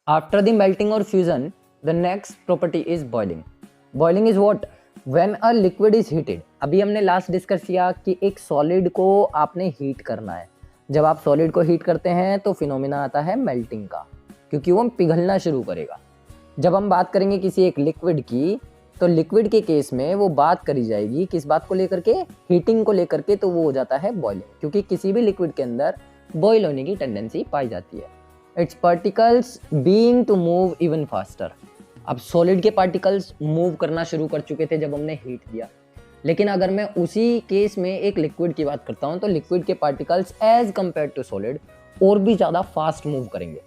After the melting or fusion, the next property is boiling. Boiling is what? When a liquid is heated. अभी हमने last discuss किया कि एक solid को आपने हीट करना है. जब आप सॉलिड को हीट करते हैं तो फिनोमिना आता है मेल्टिंग का, क्योंकि वो पिघलना शुरू करेगा. जब हम बात करेंगे किसी एक लिक्विड की, तो लिक्विड के केस में वो बात करी जाएगी किस बात को लेकर के? हीटिंग को लेकर के. तो वो हो जाता है बॉइलिंग, क्योंकि किसी भी लिक्विड के अंदर बॉइल होने की टेंडेंसी पाई जाती है. Its particles being to move even faster. अब सॉलिड के पार्टिकल्स मूव करना शुरू कर चुके थे जब हमने हीट दिया, लेकिन अगर मैं उसी केस में एक लिक्विड की बात करता हूं तो लिक्विड के particles as compare to solid और भी ज़्यादा फास्ट मूव करेंगे.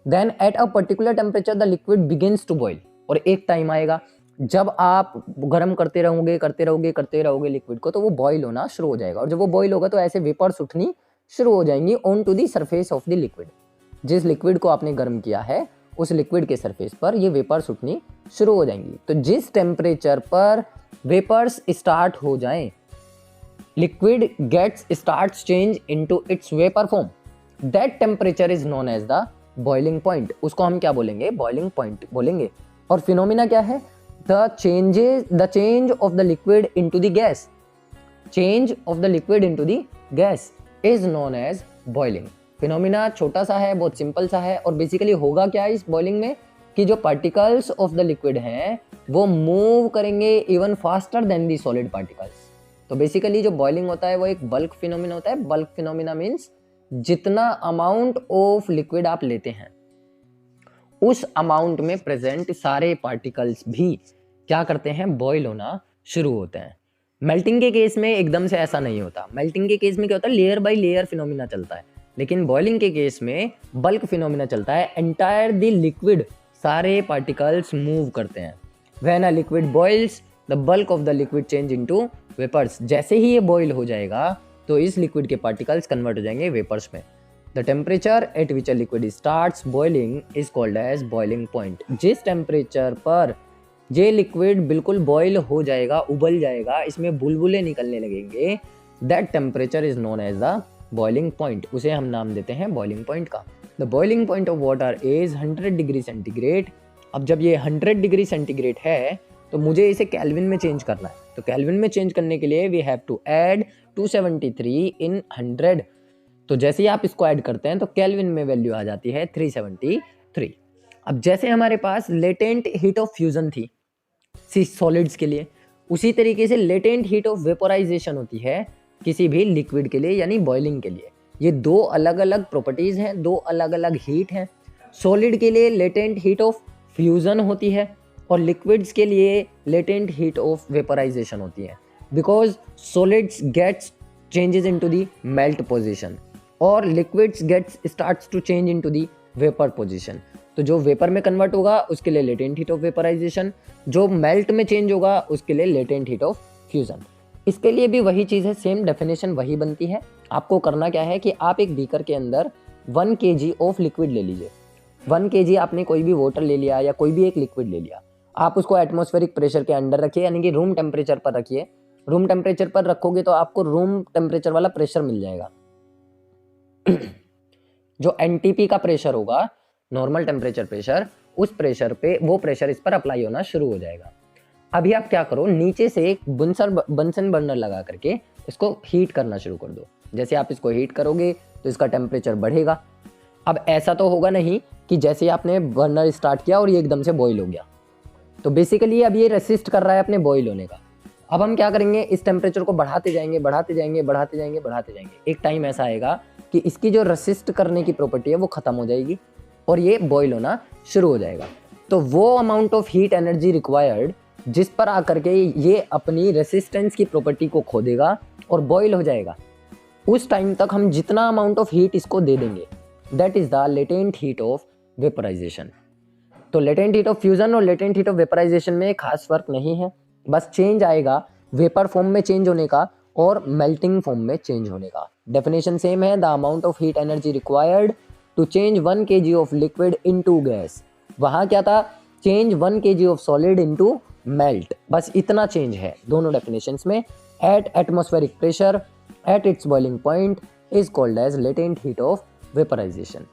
Then at a particular temperature the liquid begins to boil. और एक टाइम आएगा जब आप गर्म करते रहोगे लिक्विड को, तो वो बॉइल होना शुरू हो जाएगा. और जब वो बॉइल होगा तो ऐसे वेपर्स उठनी शुरू हो जाएंगी on to the surface of the liquid. जिस लिक्विड को आपने गर्म किया है उस लिक्विड के सरफेस पर ये वेपर्स उठनी शुरू हो जाएंगी. तो जिस टेम्परेचर पर वेपर्स स्टार्ट हो जाएं, liquid gets starts change into its vapour form. That temperature is known as the boiling point. उसको हम क्या बोलेंगे? बॉइलिंग पॉइंट बोलेंगे. और फिनोमिना क्या है? The change of the liquid into the gas. Change of the liquid into the gas is known as boiling. Phenomena छोटा सा है, बहुत सिंपल सा है. और बेसिकली होगा क्या इस बॉइलिंग में कि जो पार्टिकल्स ऑफ द लिक्विड हैं वो मूव करेंगे इवन फास्टर देन दी सॉलिड पार्टिकल्स. तो बेसिकली जो बॉइलिंग होता है वो एक बल्क फिनोमिना होता है. बल्क फिनोमिना मीन्स जितना अमाउंट ऑफ लिक्विड आप लेते हैं उस अमाउंट में प्रेजेंट सारे पार्टिकल्स भी क्या करते हैं? बॉइल होना शुरू होते हैं. मेल्टिंग के केस में एकदम से ऐसा नहीं होता. मेल्टिंग के केस में क्या होता है? लेयर बाय लेयर फिनोमिना चलता है. लेकिन बॉइलिंग के केस में बल्क फिनोमिना चलता है. एंटायर द लिक्विड, सारे पार्टिकल्स मूव करते हैं. When a liquid boils the bulk of the liquid change into vapours. जैसे ही ये बॉइल हो जाएगा तो इस लिक्विड के पार्टिकल्स कन्वर्ट हो जाएंगे वेपर्स में. The temperature at which a liquid starts boiling is called as boiling point. जिस टेम्परेचर पर ये लिक्विड बिल्कुल बॉइल हो जाएगा, उबल जाएगा, इसमें बुलबुले निकलने लगेंगे, that temperature is known as the boiling point. उसे हम नाम देते हैं बॉइलिंग पॉइंट का. The boiling point of water is 100 degree centigrade. अब जब ये 100 डिग्री सेंटीग्रेड है तो मुझे इसे केल्विन में चेंज करना है. तो केल्विन में चेंज करने के लिए वी हैव टू ऐड 273 इन 100. तो जैसे ही आप इसको ऐड करते हैं तो केल्विन में वैल्यू आ जाती है 373. अब जैसे हमारे पास लेटेंट हीट ऑफ फ्यूजन थी सॉलिड्स के लिए, उसी तरीके से लेटेंट हीट ऑफ वेपोराइजेशन होती है किसी भी लिक्विड के लिए, यानी बॉइलिंग के लिए. ये दो अलग अलग प्रॉपर्टीज हैं, दो अलग अलग हीट हैं. सॉलिड के लिए लेटेंट हीट ऑफ फ्यूजन होती है और लिक्विड्स के लिए लेटेंट हीट ऑफ वेपोराइजेशन होती है. Because solids gets changes into the melt position और liquids gets starts to change into the vapour position. तो जो वेपर में कन्वर्ट होगा उसके लिए लेटेंट हीट ऑफ वेपोराइजेशन, जो मेल्ट में चेंज होगा उसके लिए लेटेंट हीट ऑफ फ्यूजन. इसके लिए भी वही चीज़ है, सेम डेफिनेशन वही बनती है. आपको करना क्या है कि आप एक बीकर के अंदर 1 kg ऑफ लिक्विड ले लीजिए. 1 kg आपने कोई भी वाटर ले लिया या कोई भी एक लिक्विड ले लिया, आप उसको एटमॉस्फेरिक प्रेशर के अंडर रखिए, यानी कि रूम टेम्परेचर पर रखिए. रूम टेम्परेचर पर रखोगे तो आपको रूम टेम्परेचर वाला प्रेशर मिल जाएगा. जो एनटीपी का प्रेशर होगा, नॉर्मल टेम्परेचर प्रेशर, उस प्रेशर पे वो प्रेशर इस पर अप्लाई होना शुरू हो जाएगा. अभी आप क्या करो, नीचे से एक बंसन बर्नर लगा करके इसको हीट करना शुरू कर दो. जैसे आप इसको हीट करोगे तो इसका टेम्परेचर बढ़ेगा. अब ऐसा तो होगा नहीं कि जैसे आपने बर्नर स्टार्ट किया और ये एकदम से बॉईल हो गया. तो बेसिकली अब ये रेसिस्ट कर रहा है अपने बॉईल होने का. अब हम क्या करेंगे, इस टेम्परेचर को बढ़ाते जाएंगे. एक टाइम ऐसा आएगा कि इसकी जो रेसिस्ट करने की प्रॉपर्टी है वो खत्म हो जाएगी और ये बॉईल होना शुरू हो जाएगा. तो वो amount of heat energy required जिस पर आकर के ये अपनी रेसिस्टेंस की प्रॉपर्टी को खो देगा और बॉईल हो जाएगा, उस टाइम तक हम जितना अमाउंट ऑफ हीट इसको दे देंगे, that is the latent heat of vaporisation. तो लेटेंट हीट ऑफ फ्यूजन और लेटेंट हीट ऑफ वेपोराइजेशन में खास फर्क नहीं है, बस चेंज आएगा वेपर फॉर्म में चेंज होने का और मेल्टिंग फॉर्म में चेंज होने का. डेफिनेशन सेम है. The amount of heat energy required to change 1 kg of liquid into gas. वहाँ क्या था? Change 1 kg of solid into melt. बस इतना चेंज है दोनों डेफिनेशंस में. At atmospheric pressure at its boiling point is called as latent heat of vaporisation.